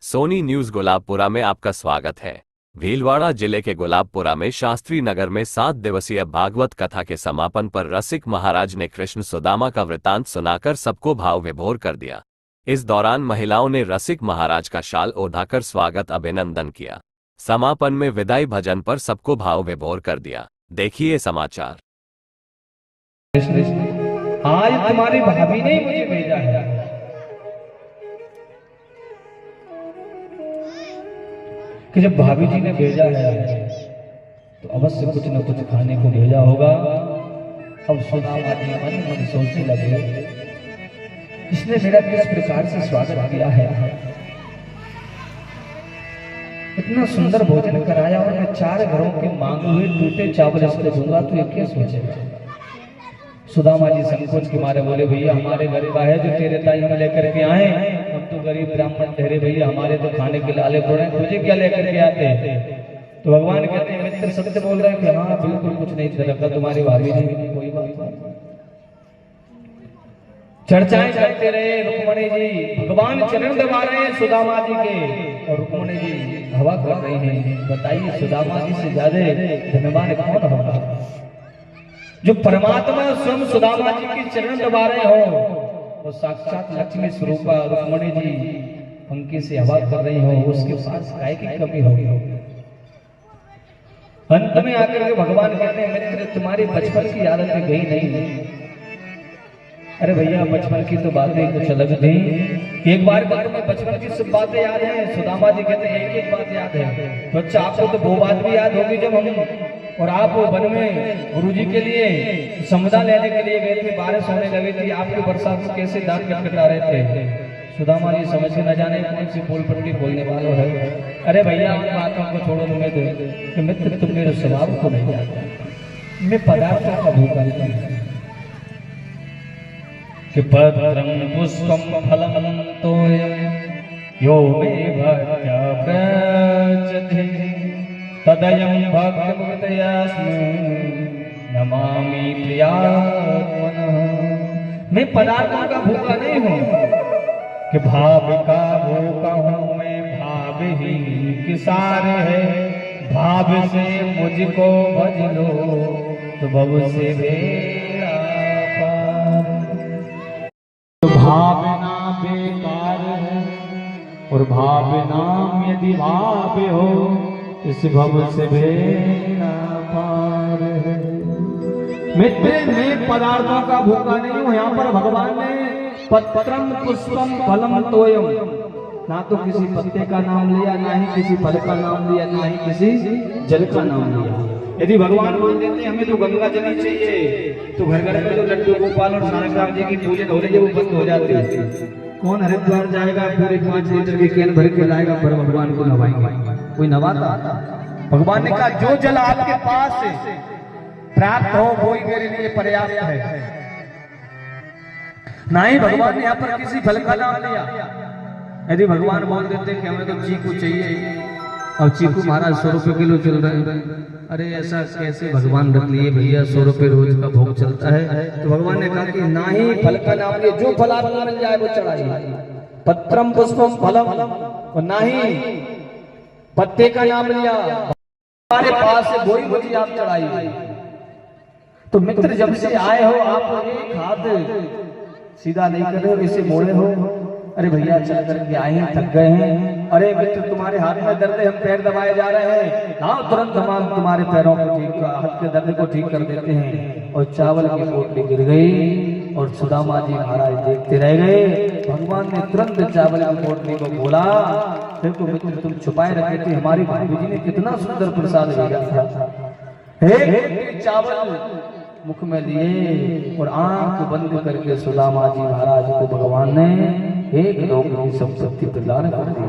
Soni news Gulabpura में आपका स्वागत है। भीलवाड़ा जिले के गुलाबपुरा में शास्त्री नगर में 7 दिवसीय भागवत कथा के समापन पर रसिक महाराज ने कृष्ण सुदामा का वृतांत सुनाकर सबको भाव विभोर कर दिया। इस दौरान महिलाओं ने रसिक महाराज का शाल ओढ़ाकर स्वागत अभिनंदन किया। समापन में विदाई भजन पर सबको भाव विभोर कर दिया। देखिए समाचार। आज तुम्हारी भाभी ने मुझे भेजा है कि जब भाभी जी ने भेजा है तो अवश्य कुछ न कुछ खाने को भेजा होगा। अब सुदामा जी मन मन सोचने लगे, इसने मेरा किस प्रकार से स्वागत किया है। इतना सुंदर भोजन कराया और मैं 4 घरों के मांगे हुए टूटे चावल इसको दूंगा तो ये क्या सोचेगा। सुदामा जी संकोच के मारे बोले, भैया हमारे घर का है जो तेरे ताई हम लेकर के आए, हम तो गरीब ब्राह्मण ठहरे, भैया हमारे तो खाने के लाले पड़े, तुझे क्या लेकर के आते हैं। तो भगवान कहते हैं, मित्र सत्य बोल रहे हैं कि हाँ बिल्कुल कुछ नहीं रखा, तुम्हारी भाभी ने कोई बात नहीं। चर्चाएं करते रहे रुक्मणी जी, भगवान चरण दबा रहे हैं सुदामा जी के और रुक्मणी जी हवा कर रही हैं। बताइए सुदामा जी से ज्यादा धन्यवान कौन होगा। जो परमात्मा स्वयं सुदामा जी के चरण दबा रहे हो वो साक्षात लक्ष्मी स्वरूपा रुक्मणी जी पंखी से हवा कर रही हो, उसके पास काय की कमी होगी। अंत में आकर के भगवान कहते हैं, मित्र तुम्हारी बचपन की आदतें गई नहीं। अरे भैया बचपन की तो बातें कुछ अलग थी। एक बार का तुम्हें बचपन की सब बातें याद है। सुदामा जी कहते हैं एक बात याद है। तो अच्छा आपको तो वो बात भी याद होगी जब हम और आप वन में गुरुजी के लिए समुदा लेने के लिए गए थे, बारिश होने लगी थी, आपके बरसात को कैसे दांत कटकटा रहे थे। सुदामा जी समझ के न जाने कौन सी फूल पट्टी बोलने वालों है। अरे भैया उन बातों को छोड़ो, तुम्हें कि मित्र तुम मेरे स्वभाव को नहीं जानते। मैं पदार्थों का भूखा नहीं कि पत्रं पुष्पं फलं तोयं यो मे भक्त्या प्रचते तदयं भक्तिमुक्तयास्मि नमामि प्रियात्मनः। मैं पदार्थों का भूखा नहीं हूँ कि भाव का भूखा हूँ मैं, भाव ही किसार है। भाव से मुझको भज लो तो भव से बेड़ा पार। भावना बेकार है और भावना यदि भाव हो इस भव से बेड़ा पार है। मित्र मैं पदार्थों का भूखा नहीं हूँ। यहाँ पर भगवान ने पत्रम पुष्पम फलम तोयम, ना तो किसी पत्ते का नाम लिया, ना ही किसी फल का नाम लिया, ना ही किसी जल का नाम लिया। यदि भगवान बोल देते हमें तो गंगा जल ही चाहिए तो घर घर में जो लड्डू गोपाल और शानग्राम जी की पूजन हो रही है वो बंद हो जाती है। कौन हरिद्वार जाएगा पूरे 5 लीटर की कैन भर के लाएगा पर भगवान को नवाएंगे? कोई नवाता? भगवान ने कहा जो जल आपके पास प्राप्त हो वो ही मेरे लिए पर्याप्त है। ना ही भगवान ने यहाँ पर किसी फल का नाम लिया। यदि भगवान बोल देते कि हमें तो चीकू चाहिए और चीकू महाराज 100 रुपए किलो चल रहे हैं, अरे ऐसा कैसे भगवान रख लिए भैया, 100 रुपए रोज का भोग चलता है। तो भगवान ने कहा कि ना ही फल का नाम लिए, जो फल आपको मिल जाए वो चढ़ाइए। पत्रम पुष्पम फलम, और ना ही पत्ते का नाम लिया, हमारे पास से वही मुझे आप चढ़ाइए। तो मित्र जब से आए हो आप एक हाथ सीधा नहीं कर रहे हो, इसे मोड़े हो। अरे भैया चल करके आए हैं, थक गए हैं। अरे मित्र तुम्हारे हाथ में दर्द है, हम पैर दबाए जा रहे हैं। हाँ तुरंत हम तुम्हारे पैरों को ठीक, हाथ के दर्द को ठीक कर देते हैं। और चावल की पोटली गिर गई और सुदामा जी महाराज देखते रह गए। भगवान ने तुरंत चावल की पोटली को खोला। देखो मित्र तुम छुपाए रखे थे, हमारी भाभी जी ने कितना सुंदर प्रसाद भेजा था। चावल मुख में लिए और आंख बंद करके सुदामा जी महाराज को भगवान ने 1 लोक की संपत्ति प्रदान कर दी।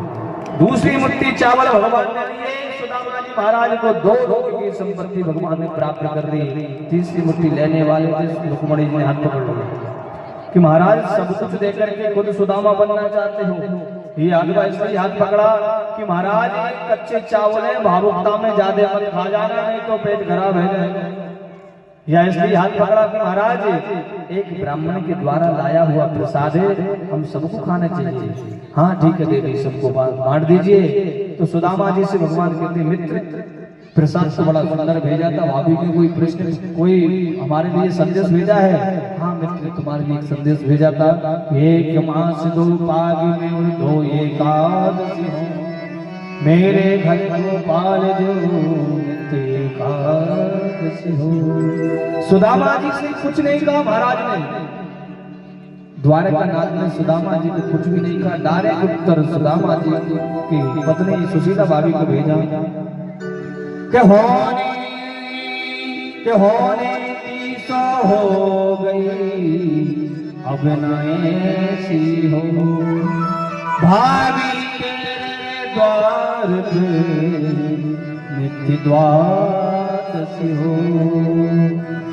दूसरी मुट्ठी चावल भगवान ने लिए सुदामा जी महाराज को 2 लोक की संपत्ति भगवान ने प्राप्त कर दी। तीसरी मुट्ठी लेने वाले रुक्मणी जी ने हाथ पकड़ लिया कि महाराज सब कुछ देकर के खुद सुदामा बनना चाहते हो। ये आगे इसलिए हाथ पकड़ा कि महाराज कच्चे चावल है, भावुकता में ज्यादा मत खा जाना नहीं तो पेट खराब है। या इसलिए हाथ पकड़ा कि महाराज एक ब्राह्मण के द्वारा लाया हुआ प्रसाद है, हम सबको खाना चाहिए। हाँ ठीक है देवी, सबको बांट दीजिए। तो सुदामा जी से भगवान कहते मित्र, प्रसाद तो बड़ा सुंदर भेजा था, भाभी ने कोई प्रश्न, कोई हमारे लिए संदेश भेजा है? हाँ मित्र, तुम्हारे लिए एक संदेश भेजा था, एक मास 2 पाग में और 2 एकादशी हो, मेरे घर गोपाल जो नित्य एकादशी हो। सुदामा जी से कुछ नहीं कहा महाराज ने, द्वारका नाथ ने सुदामा जी को कुछ भी नहीं कहा, डायरेक्ट उत्तर सुदामा जी की पत्नी सुशीला भाभी को भेजा कि होने की सो हो गई, अब न ऐसी हो, भाभी तेरे द्वार पे नित्य द्वादशी हो।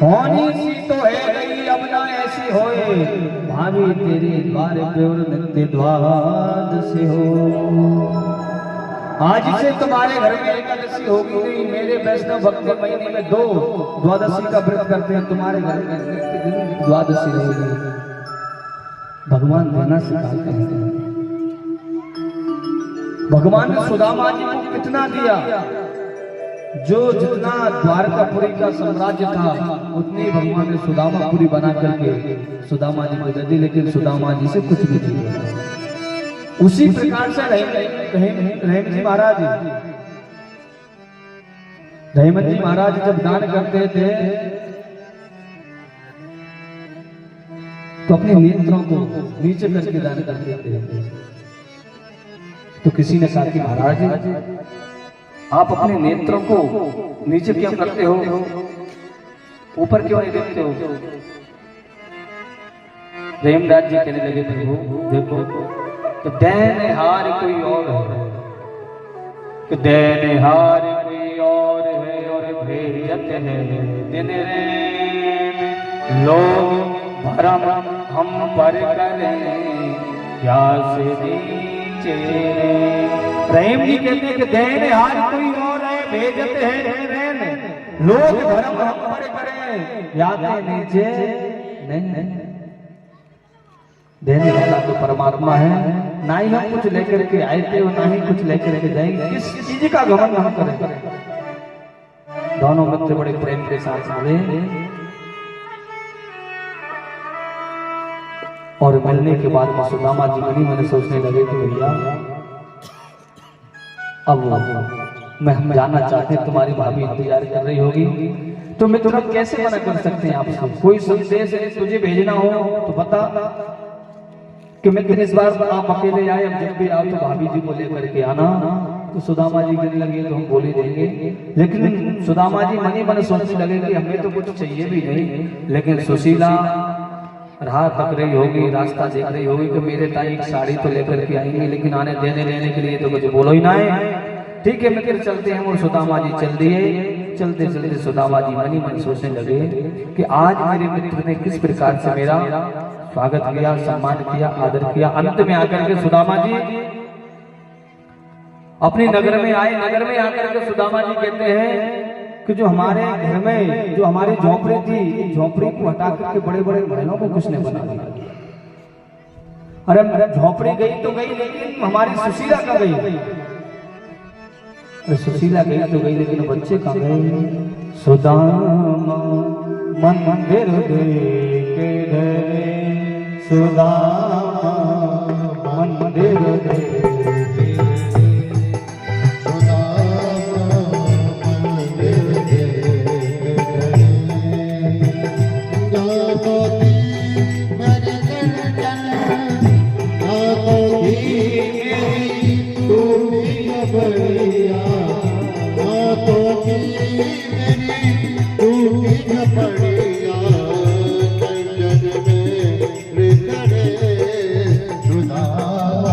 होनी सी तो है गई, अब न ऐसी होए, भाभी तेरे द्वार पे और नित्य द्वादशी हो। आज से तुम्हारे घर में एकादशी होगी नहीं, मेरे वैष्णव भक्त महीने में 2 द्वादशी का व्रत करते हैं, तुम्हारे घर में द्वादशी रहेगी। भगवान देना सिखाते हैं। भगवान ने सुदामा जी को कितना दिया, जो जितना द्वारकापुरी का साम्राज्य था उतनी भगवान ने सुदामापुरी बना करके सुदामा जी को दे दी, लेकिन सुदामा जी से कुछ भी नहीं दिया। उसी प्रकार से रहीम जी महाराज जब दान करते थे तो अपने नेत्रों को नीचे करके दान करते थे। तो किसी ने कहा कि महाराज आप अपने नेत्रों को नीचे क्यों करते हो, ऊपर क्यों नहीं देखते हो? रहीमदास जी कहने लगे प्रभु देखो, कि देनहार कोई और है, कि देनहार कोई और है और भेजत है दिन रैन, लोग भरम हम पर करें क्या से नीचे। रहीम जी कहते हैं कि देनहार कोई और है, भेजत है दिन रैन, लोग भरम हम पर करें क्या से नीचे। नहीं, देने वाला तो परमात्मा है, ना ही हम कुछ लेकर के आए थे और ना ही कुछ लेकर के जाएंगे। किस चीज का घमंड हम करें? दोनों मित्र बड़े प्रेम के साथ मिले और मिलने के बाद में सुदामा जी मैंने सोचने लगे कि भैया अब मैं हम जाना चाहते हैं, तुम्हारी भाभी इंतजार कर रही होगी, तो मैं तुम्हें कैसे मना कर सकते हैं? आपसे कोई संदेश तुझे भेजना हो तो बता कि मैं इस बार आप अकेले आए, अब जब भी आओ तो भाभी जी को लेकर के आना। तो सुदामा जी कहने लगे तो हम बोल ही देंगे, लेकिन सुदामा जी मन ही मन सोचने लगे कि हमें तो कुछ चाहिए भी नहीं, लेकिन सुशीला राह तक रही होगी, रास्ता देख रही होगी कि मेरे ताई एक साड़ी तो लेकर के आएंगे, लेकिन आने देने लेने के लिए तो कुछ बोलो ही ना है। ठीक है मित्र चलते हैं, और सुदामा जी चल दिए। चलते चलते सुदामा जी मन ही मन सोचने लगे कि आज मेरे मित्र ने किस प्रकार से मेरा स्वागत किया, सम्मान किया, आदर किया। अंत में आकर के सुदामा जी अपने नगर में आए। नगर में आकर के सुदामा जी कहते हैं कि जो हमारे घर में जो हमारी झोपड़ी थी, झोपड़ी को हटा करके बड़े बड़े महलों को किसने बना दिया? अरे झोपड़ी गई तो गई, लेकिन हमारी सुशीला कहाँ गई? सुशीला गई तो गई, लेकिन बच्चे कहाँ गए? सुदामा मंदिर देके धरे, सुदामा मंदिर देके, सुदामा मंदिर देके धरे, जाती मेरे गर्दन मेरी तू भी बढ़िया, तो मेरी तू भी बढ़िया, कंजन में हृदय सुदामा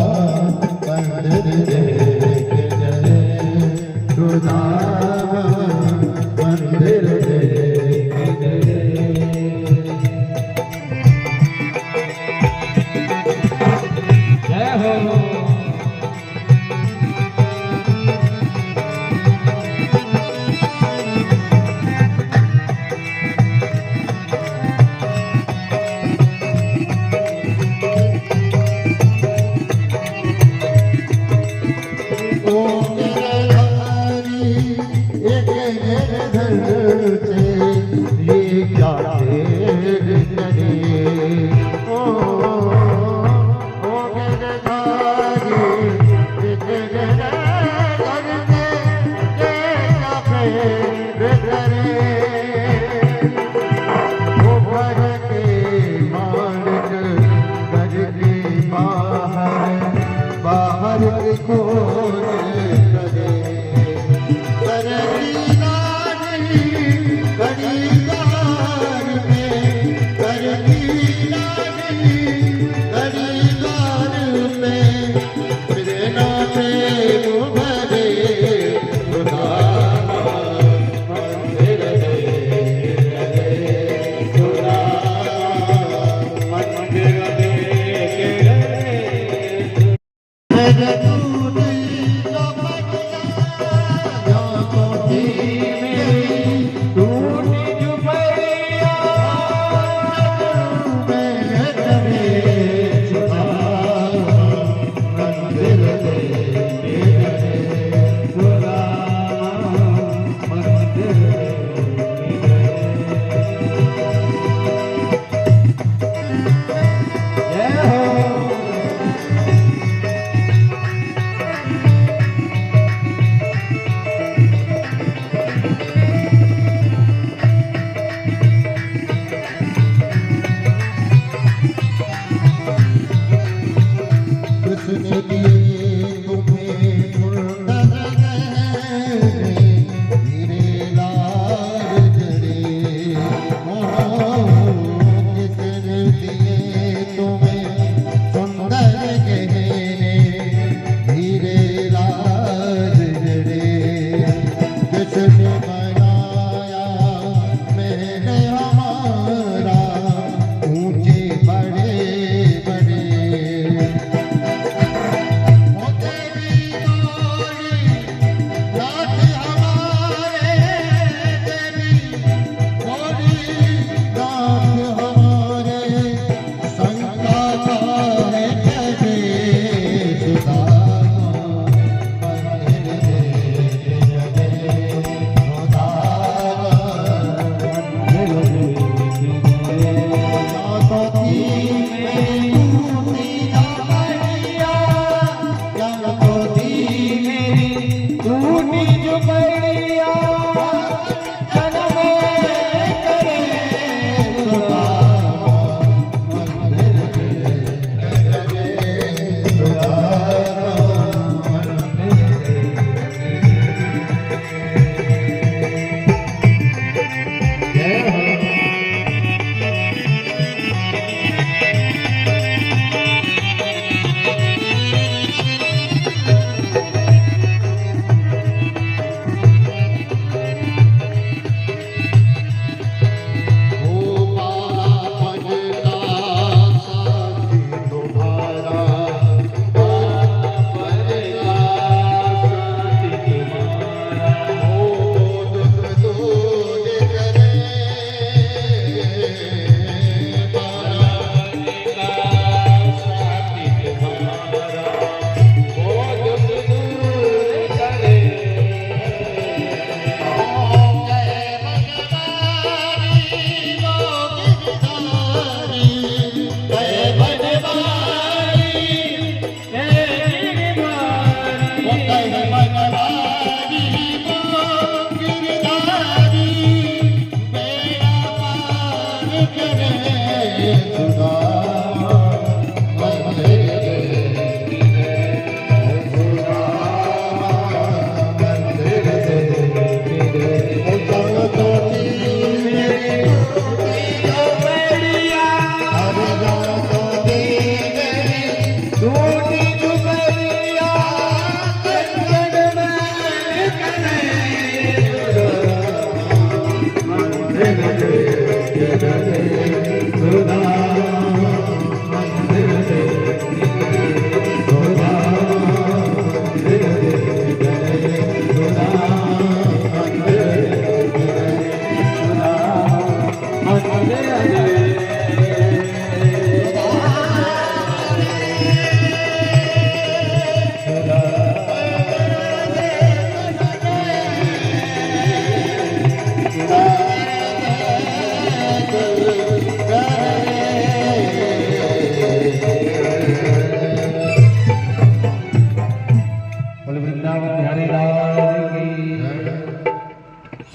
करे वो घर के मालिक घर के बाहर की खोज करे करती नानी घड़ीदार में करती नानी घड़ीदार में मेरे नाते भरे खुदा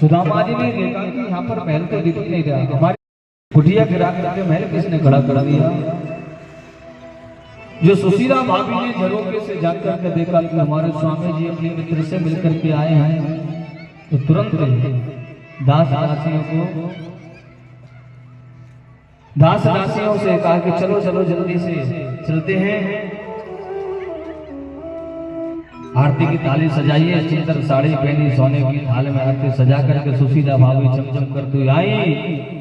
सुदामा जी ने देखा कि यहाँ पर महल तो दिख नहीं रहा, हमारी कुटिया गिरा करके महल किसने खड़ा कर दिया। जो सुशीला भाभी ने झरोखे से जाकर के देखा कि हमारे स्वामी जी अपने मित्र से मिलकर के आए हैं, तो तुरंत दास दासियों से कहा कि चलो चलो जल्दी से चलते हैं, आरती की थाली सजाइए, सुंदर साड़ी पहनी, सोने की थाल में आरती सजा करके सुशीला भाभी चमचम करती आई।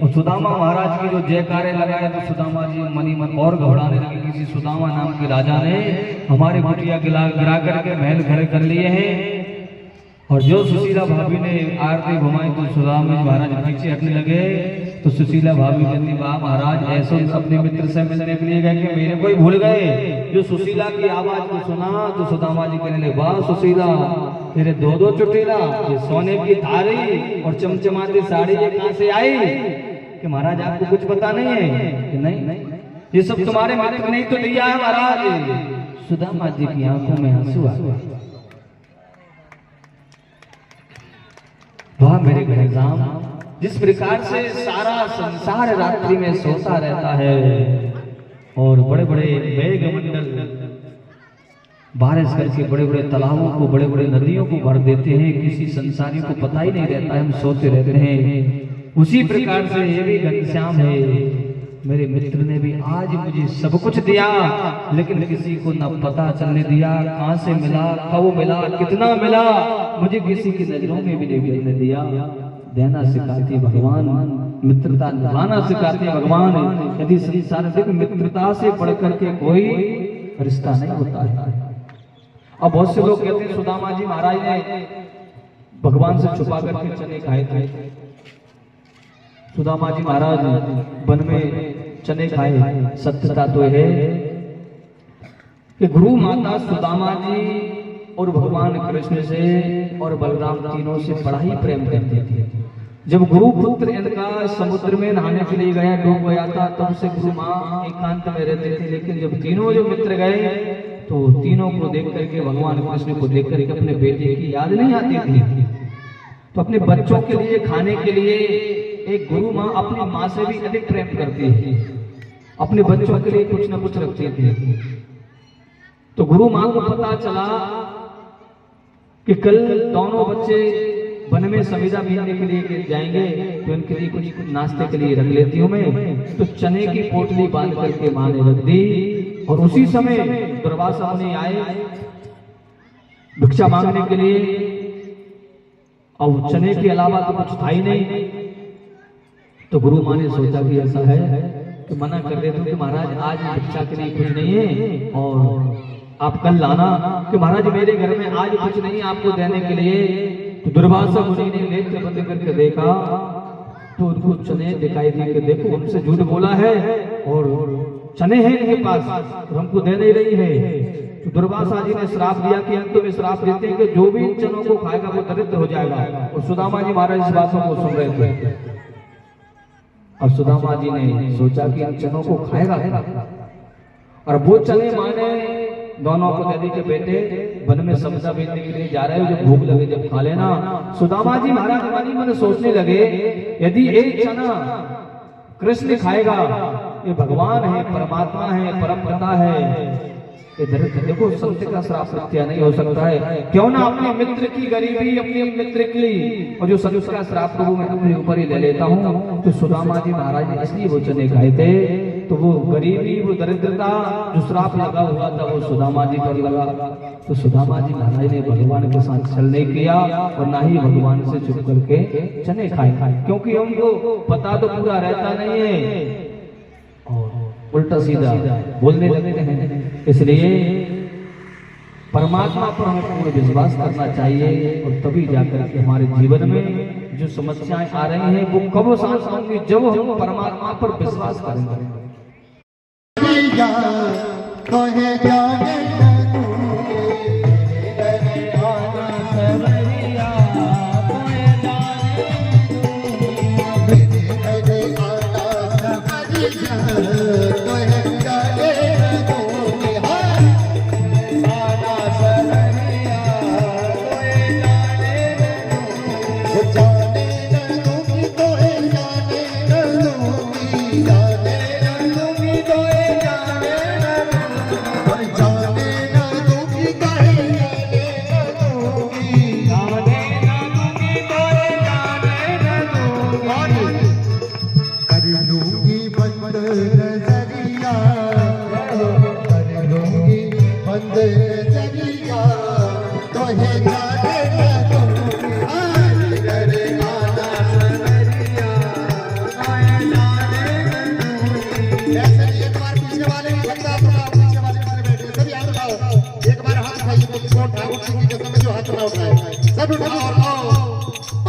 और सुदामा महाराज की जो जयकारे लगाए तो सुदामा जी मनी मन और घबराने लगे। किसी सुदामा नाम के राजा ने हमारे कुटिया गिरा करके महल खड़े कर लिए हैं। और जो सुशीला भाभी ने आरती घुमाई तो सुदामा जी महाराज पीछे हटने लगे। तो सुशीला भाभी कहती, वाह महाराज, ऐसे अपने मित्र से मिलने के लिए गए कि मेरे को ही भूल गए। जो सुशीला की आवाज को सुना तो सुदामा जी कहने लगे, वाह सुशीला, तेरे दो दो चुटेला, ये सोने की थाली और चमचमाती साड़ी ये कहां से आई? कि महाराज आपको कुछ पता नहीं है? कि नहीं, ये सब तुम्हारे मित्र नहीं तो दिया है महाराज। सुदामा जी की आंखों में आंसू आ गए। वाह मेरे घरजाम, जिस प्रकार से सारा संसार रात्रि में सोता रहता है और बड़े बड़े मेघमंडल बारिश करके बड़े बड़े तालाबों को, बड़े बड़े नदियों को भर देते हैं, किसी संसारी को पता ही नहीं रहता है, हम सोते रहते हैं। उसी प्रकार से ये भी घनश्याम है, मेरे मित्र ने भी आज मुझे सब कुछ दिया, लेकिन किसी को न पता चलने दिया कहां से मिला, कब मिला, कितना मिला, मुझे किसी की नजरों में भी नहीं गिरने दिया। देना सिखाती भगवान, मित्रता निभाना सिखाती भगवान। यदि संसारिक मित्रता से बढ़कर के कोई रिश्ता नहीं होता है। अब बहुत से लोग कहते हैं सुदामा जी महाराज ने भगवान से छुपा करके चने खाए थे। सुदामा जी महाराज वन में चने खाए। सत्यता तो है कि गुरु माता सुदामा जी और भगवान कृष्ण से और बलराम तीनों से बड़ा ही प्रेम करते थे। जब गुरु पुत्र इनका समुद्र में नहाने के लिए गया, डूब गया था, तब से गुरु माँ एकांत में रहते थे। लेकिन जब तीनों जो मित्र गए तो तीनों को देख करके, भगवान कृष्ण को देख करके अपने बेटे की याद नहीं आती थी। तो अपने बच्चों के लिए, खाने के लिए एक गुरु माँ अपनी माँ से भी अधिक प्रेम करती है, अपने बच्चों के लिए कुछ न कुछ रखती थी। तो गुरु माँ को पता चला कि कल दोनों बच्चे वन में संविदा बीतने के लिए जाएंगे, तो इनके लिए कुछ नाश्ते के लिए रख लेती हूँ मैं। तो चने की पोटली बांध करके माँ ने रख दी। और उसी समय दुर्वासा मुनि आए भिक्षा मांगने के लिए। अब चने के अलावा तो कुछ था ही नहीं। तो गुरु माँ ने सोचा कि ऐसा है तो मना कर देते कि महाराज आज भिक्षा के लिए कुछ नहीं है और आप कल लाना। कि महाराज मेरे घर में आज कुछ नहीं आपको देने के लिए। तो दुर्वासा मुनि ने नेत्र बंद करके देखा तो उनको चने दिखाई दिए कि देखो हमसे झूठ बोला है और चने हैं इनके पास और हमको दे नहीं रही है। तो दुर्वासा जी ने श्राप दिया कि अंत में श्राप देते हैं कि जो भी इन चनों को खाएगा वो दरिद्र हो जाएगा। और सुदामा जी महाराज इस बातों को सुन रहे थे। अब सुदामा जी ने सोचा कि इन चनों को खाएगा और वो चने माने दोनों को दे दी के बेटे वन में सब्जा बेचने के लिए जा रहे हो, जब भूख लगे जब खा लेना। सुदामा जी महाराज मन ही मन सोचने लगे, यदि एक चना कृष्ण खाएगा, ये भगवान है, परमात्मा है, परम पिता है, देखो संत का श्राप सत्य नहीं हो सकता है। क्यों ना अपने मित्र की गरीबी, अपने मित्र की और जो संत का श्राप को मैं अपने ऊपर ही ले लेता हूँ। तो सुदामा जी महाराज ने इसलिए वो चने खाए थे। तो वो गरीबी, वो दरिद्रता जो श्राप लगा हुआ था वो सुदामा जी पर लगा। तो सुदामा जी महाराज ने भगवान के साथ छल नहीं किया और ना ही भगवान से चुप करके चने खाए, क्योंकि हमको पता तो पूरा रहता नहीं है और उल्टा सीधा बोलने लगते हैं। इसलिए परमात्मा पर हमें पूर्ण विश्वास करना चाहिए और तभी जाकर के हमारे जीवन में जो समस्याएं आ रही हैं वो कब शांत होंगी, जब हम परमात्मा पर विश्वास करेंगे। जाने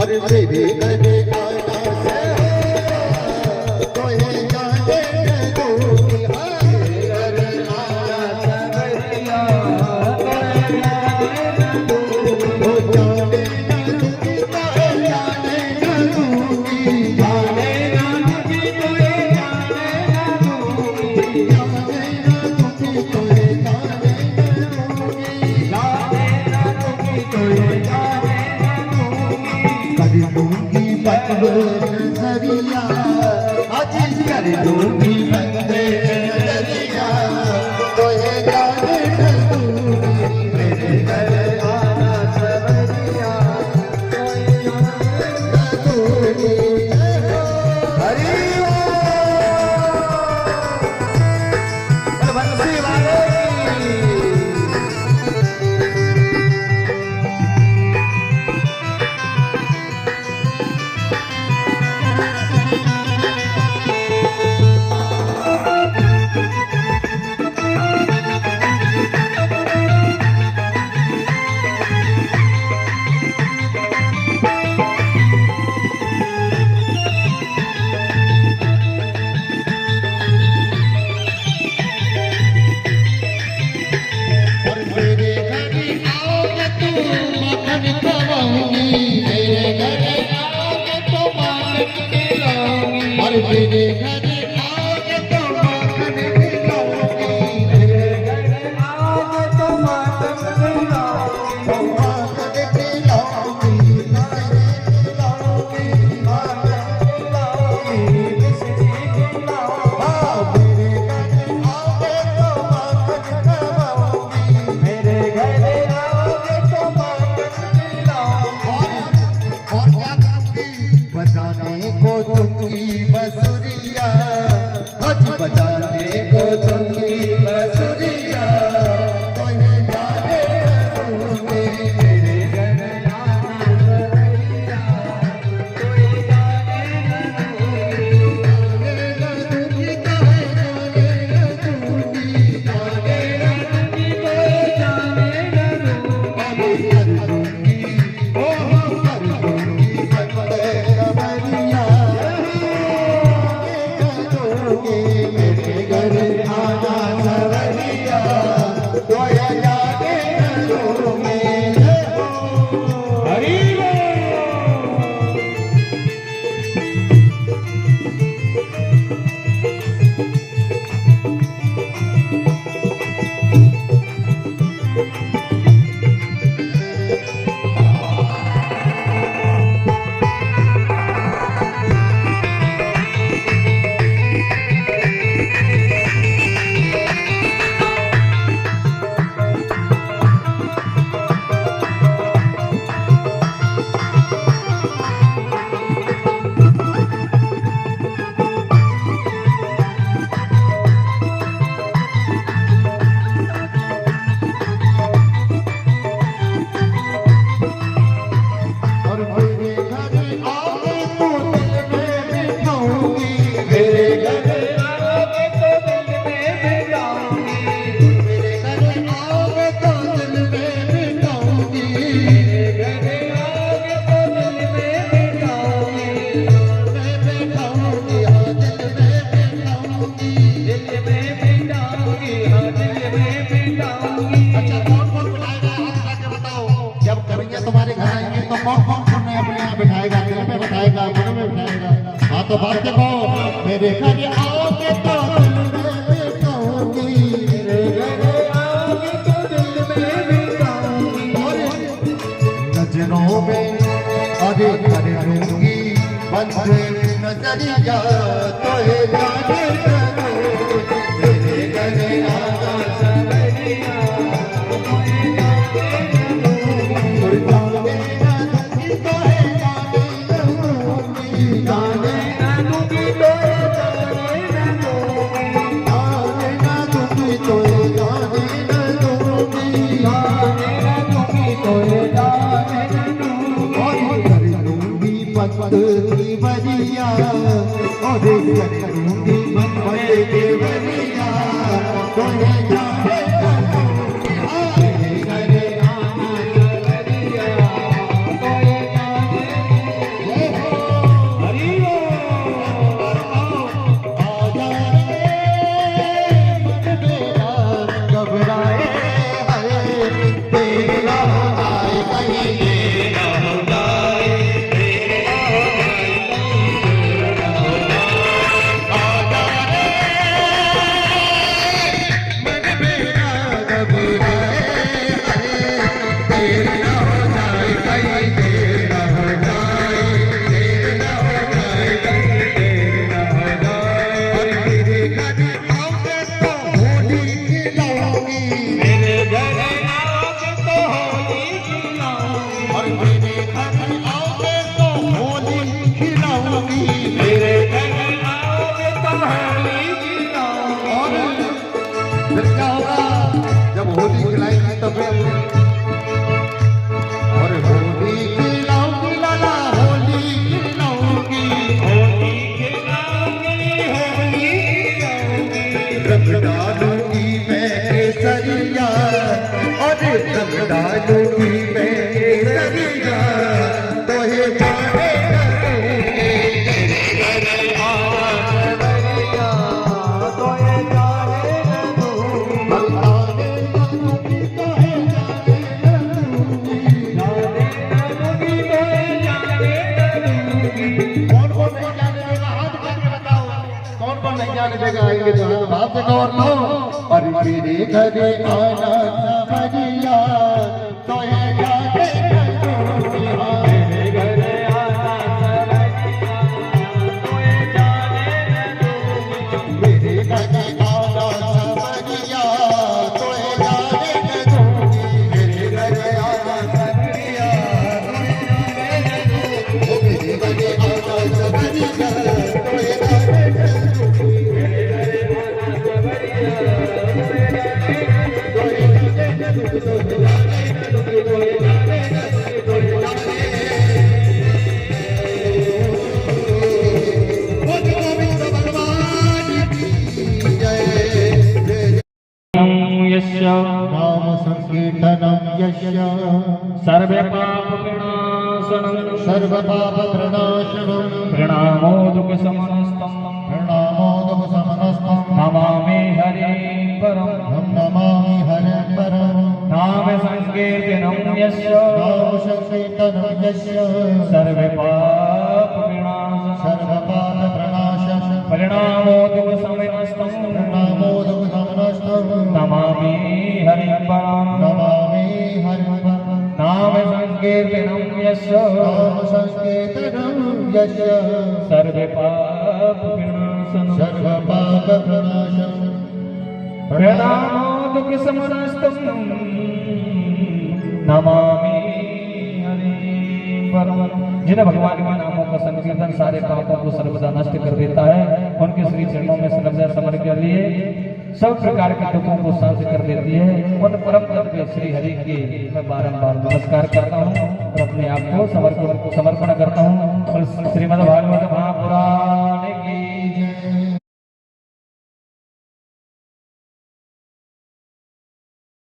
और मेरे घर आना सवरिया तोहे जाने न दूंगी मेरे घर आना सवरिया तोहे जाने न दूंगी हो जाने न दूंगी तोहे जाने न दूंगी जाने न दूंगी तोहे जाने न दूंगी जाने न दूंगी तोहे जाने न दूंगी जाने न दूंगी तोहे जाने कर दूंगी बंद नजरिया आज कर दूंगी बंद नजरिया तोहे जाने न दूंगी मेरे घर आना सवरिया तोहे जाने न दूंगी हरि बोल बंसी वाले और मेरे घर आओगे तू मक्खन खवाऊंगी मेरे घर आओगे तो मक्खन खिलाऊंगी और मेरे घर आओगे तो मक्खन खिलाऊंगी मेरे घर आओगे तो मक्खन खिलाऊंगी मक्खन खिलाऊंगी खिलाऊंगी मक्खन खिलाऊंगी मिश्री खिलाऊंगी मेरे घर आओगे तो मक्खन खवाऊंगी मेरे घर आओगे तो मक्खन खिलाऊंगी और क्या करूंगी बजाने को दूंगी बसुरिया आज बजाने को दूंगी बसुरिया तोहे जाने न दूंगी मेरे घर आना सवरिया तोहे जाने न दूंगी जाने न दूंगी तोहे जाने न दूंगी जाने न दूंगी तोहे जाने न दूंगी कर दूंगी बंदे खबरिया मेरे घर आना सवरिया तोहे जाने न दूंगी हरि और मेरे घर आओगे तो दिल में बिठाऊंगी मेरे घर आओगे तो दिल में बिठाऊंगी मेरे घर आओगे तो दिल में बिठाऊंगी मेरे घर आओगे तो दिल में बिठाऊंगी मैं बिठाऊंगी हाँ दिल में बिठाऊंगी दिल में बिठाऊंगी हाँ दिल में बिठाऊंगी अच्छा कौन कौन बुलाएगा हाथ उठा के बताओ जब करेंगे तुम्हारे घर आएंगे तो कौन कौन तुम्हें अपने यहाँ बिठाएगा दिल में बिठाएगा मन में बिठाएगा हाँ तो बात देखो मेरे घर आओगे तो दिल में बिठाऊंगी मेरे घर आओगे तो दिल में बिठाऊंगी नजरों में अरे कर दूंगी बंद नजरिया तोहे जाने न दूंगी मेरे घर आना सवरिया तोहे जाने न दूंगी और जाने न दूंगी तोहे जाने न दूंगी जाने न दूंगी तोहे जाने न दूंगी जाने न दूंगी तोहे जाने न दूंगी जाने न दूंगी तोहे जाने न दूंगी और कर दूंगी पत की बरिया और कर दूंगी पत की बरिया तोहे जाने न दूंगी मेरे घर आना सवरिया तोहे जाने जाने जगह आएंगे तो हाथ भाव से गौर लो। और मेरे घरे आना सवरिया तो ये जाने दूंगी। मेरे घरे आना सवरिया तो ये जाने दूंगी। मेरे घरे आना सवरिया तो ये जाने दूंगी। मेरे घरे आना सवरिया तो ये जाने दूंगी। मेरे घरे आना सवरिया तो ये जाने दूंगी। मेरे घरे आना सवरिया तो ये जाने नाम संकीर्तनम यस्य सर्वे पाप विनाशनम सर्व पाप प्रणाशनम प्रणामो दुख समनस्तम प्रणामो दुख समनस्तम नमामि हरि परम हम नमामि हरिं परम नाम संकीर्तनम यस्य नाम संकीर्तनम यस्य सर्वे पाप विनाशनम सर्व पाप प्रणाशनम परिणामो दुख समनस्तम प्रणामो दुख समनस्तम नमामि हरि परम नमामि हरिं परम नाम संकीर्तनम यस्य नाम संकीर्तनम यस्य सर्वे पाप विनाशनम सर्व पाप प्रणाशनम प्रणामो दुख समनस्तम नमामि हरि परम। जिन्हें भगवान के नामों का संकीर्तन सारे पापों को सर्वदा नष्ट कर देता है, उनके श्री चरणों में श्रद्धा समर्पण के लिए सब प्रकार के दुखों को शांत कर देती है। उन परम तत्व श्री हरि के मैं बारंबार नमस्कार करता हूँ और अपने आप को समर्पण करता हूँ। श्रीमद् भागवत महापुराण